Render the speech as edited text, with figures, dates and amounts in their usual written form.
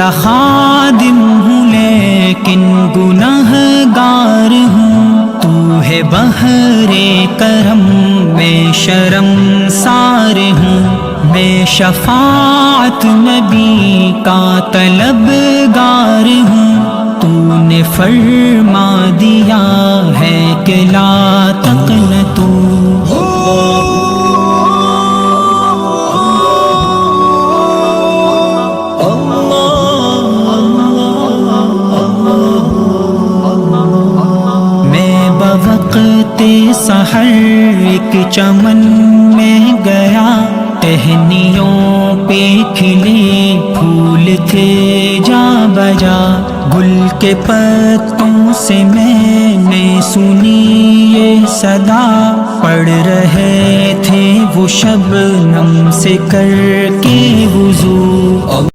تیرا خادم ہوں لیکن گنہگار ہوں، تو ہے بحر کرم میں شرمسار ہوں، میں شفاعت نبی کا طلبگار ہوں، تو نے فرما دیا ہے کہ لا تقنطوا۔ وقت سحر ایک چمن میں گیا، ٹہنیوں پہ کھلے پھول تھے جا بجا، گل کے پتوں سے میں نے سنی یہ صدا، پڑھ رہے تھے وہ شبنم سے کر کے وضو۔